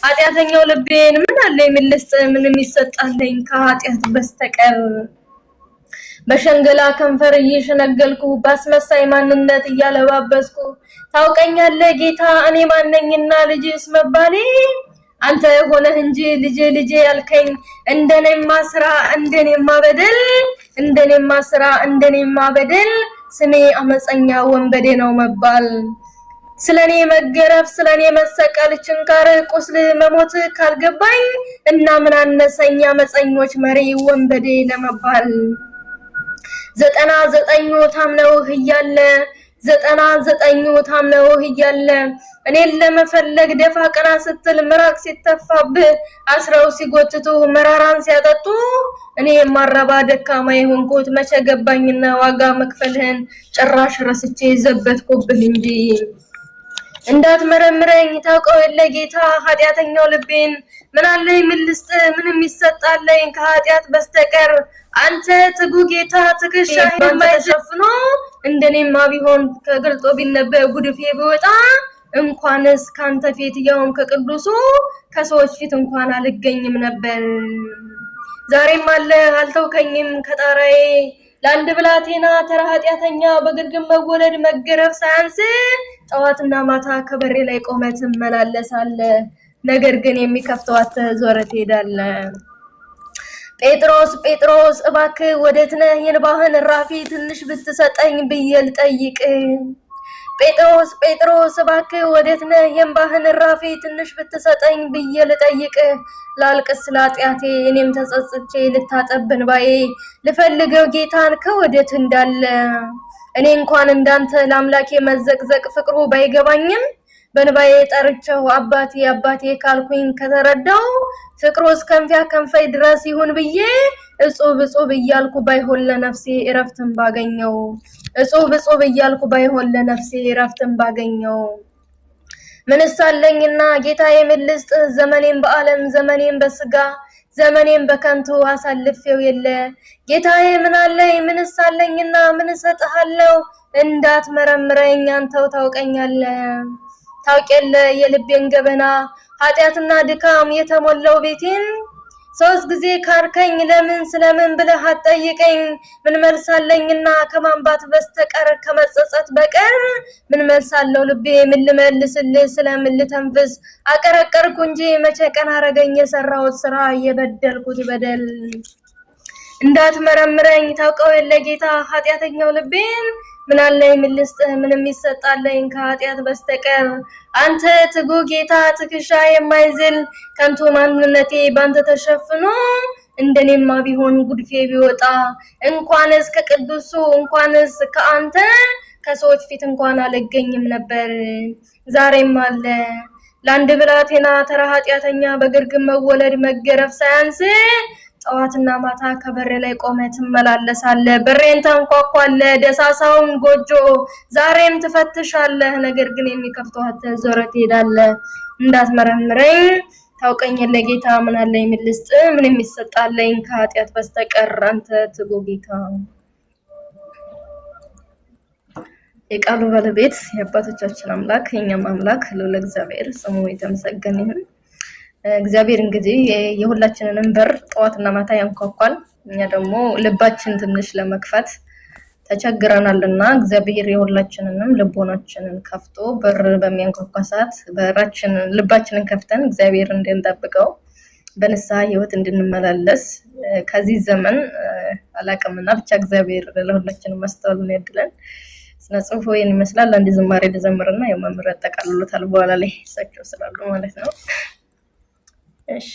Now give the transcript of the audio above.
ኃጢአተኛው ልቤን ምን አለኝ ምን ልስጥ ምንም ይሰጣልኝ ከኃጢአት በስተቀር በሸንገላ ከንፈር እየሸነገልኩ ባስመሳይ ማንነት እያለባበስኩ ታውቀኛለህ ጌታ እኔ ማንነኝና ልጅስ መባሌ አንተ ሆነህ እንጂ ልጄ ያልከኝ እንደኔማ ስራ እንደኔማ በደል ስሜ አመፀኛ ወንበዴ ነው መባል ስለኔ መገረፍ ስለኔ መሰቀል ችንካር ቁስል መሞት ካልገባኝ እና ምን አነሰኛ አመፀኞች መሪ ወንበዴ ለመባል 99 ታምነው እያለ እኔን ለመፈለግ ደፋ ቀና ስትል ምራቅ ሲተፋብህ አስረው ሲጎትቱ መራራን ሲያጠጡ እኔ ማረባ ደካማ የሆንኩት መቼ ገባኝና ዋጋ መክፈልህን ጭራሽ ረስቼ ዘበትኩብህ እንጂ እንዳትመረምረኝ ታውቀው የለ ጌታ ኃጢአተኛው ልቤን ምን አለኝ ምን ልስጥ ምንም ይሰጣልኝ ከኃጢአት በስተቀር አንተ ትጉ ጌታ ትከሻህ የማይሸፍኖ እንደኔማ ቢሆን ከግልጦ ቢነበብ ጉድፌ ቢወጣ እንኳንስ ካንተ ፊት ያውም ከቅዱሱ ከሰዎች ፊት እንኳን አልገኝም ነበር ዛሬም አለ አልተውከኝም ከጣራዬ ለአንድ ብላቴና ተራ ኃጢአተኛ በግርግም መወለድ መገረፍ ሳያንስ ጠዋትና ማታ ከበሬ ላይ ቆመህ ትመላለሳለህ ነገር ግን የሚከፍተው አጥተህ ዞረህ ትሄዳለህ ጴጥሮስ እባክህ ወዴት ነህ የልባህን ራፊ ትንሽ ብትሰጠኝ ብዬ ልጠይቅ ጴጥሮስ እባክህ ወዴት ነህ የልባህን ራፊ ትንሽ ብትሰጠኝ ብዬ ልጠይቅ ላልቅስ ላጢያቴ እኔም ተጸጽቼ ልታጠብ እንባዬ ልፈልገው ጌታን ከወዴት እንዳለ እኔ እንኳን እንዳንተ ለአምላኬ መዘቅዘቅ ፍቅሩ ባይገባኝም በንባዬ ጠርቼው አባቴ ካልኩኝ ከተረዳው ፍቅሩስ ከንፈይ ድረስ ይሁን ብዬ እጹብ እያልኩ ባይሆን ለነፍሴ እረፍትን ባገኘው ባገኘው ምንስ አለኝና ጌታዬ ምን ልስጥ ዘመኔን በዓለም ዘመኔን በስጋ ዘመኔን በከንቱ አሳልፌው የለ ጌታዬ ምን አለኝ ምንስ አለኝና ምን እሰጥሃለሁ እንዳትመረምረኝ አንተው ታውቀኛለህ ታውቀለ የልቤን ገበና ኃጢአትና ድካም የተሞላው ቤቴን ሶስት ጊዜ ካርከኝ ለምን ስለምን ብለህ አትጠይቀኝ ምን መልሳለኝና ከማንባት በስተቀር ከመጸጸት በቀር ምን መልሳለው ልቤ ምን ልመልስልህ ስለምን ልተንፍስ አቀረቀርኩ እንጂ መቼ ቀን አረገኝ የሰራሁት ስራ የበደልኩት በደል እንዳትመረምረኝ ታውቀው የለ ጌታ ኃጢአተኛው ልቤን ምን አለኝ ምን ልስጥ ምንም ይሰጣልኝ ከኃጢአት በስተቀር አንተ ትጉ ጌታ ትከሻ የማይዝል ከንቱ ማንነቴ ባንተ ተሸፍኖ እንደኔማ ቢሆን ጉድፌ ቢወጣ እንኳንስ ከቅዱሱ እንኳንስ ከአንተ ከሰዎች ፊት እንኳን አልገኝም ነበር ዛሬም አለ ለአንድ ብላቴና ተራ ኃጢአተኛ በግርግም መወለድ መገረፍ ሳያንስ ጠዋትና ማታ ከበሬ ላይ ቆመህ ትመላለሳለህ በሬን ታንኳኳለህ ደሳሳውን ጎጆ ዛሬም ትፈትሻለህ ነገር ግን የሚከፍተው አጥተህ ዞረህ ትሄዳለህ እንዳትመረምረኝ ታውቀኛለህ ጌታ ምን አለኝ ምን ልስጥ ምንም ይሰጣልኝ ከኃጢአት በስተቀር አንተ ትጉ ጌታ የቃሉ ባለቤት የአባቶቻችን አምላክ የኛም አምላክ ልዑል እግዚአብሔር ስሙ የተመሰገነ ይሁን እግዚአብሔር እንግዲህ የሁላችንንም በር ጠዋትና ማታ ያንኳኳል እኛ ደግሞ ልባችን ትንሽ ለመክፈት ተቸግረናልና እግዚአብሔር የሁላችንንም ልቦናችንን ከፍቶ በር በሚያንኳኳ ሰዓት ልባችንን ከፍተን እግዚአብሔር እንድንጠብቀው በንስሐ ህይወት እንድንመላለስ ከዚህ ዘመን አላቀምና ብቻ እግዚአብሔር ለሁላችንም ማስተዋሉን ያድለን ስነ ጽሁፉ ይሄን ይመስላል አንድ ዝማሬ ልዘምርና የመምረጥ ተቀልሎታል በኋላ ላይ ሰክሮ ስላሉ ማለት ነው እሺ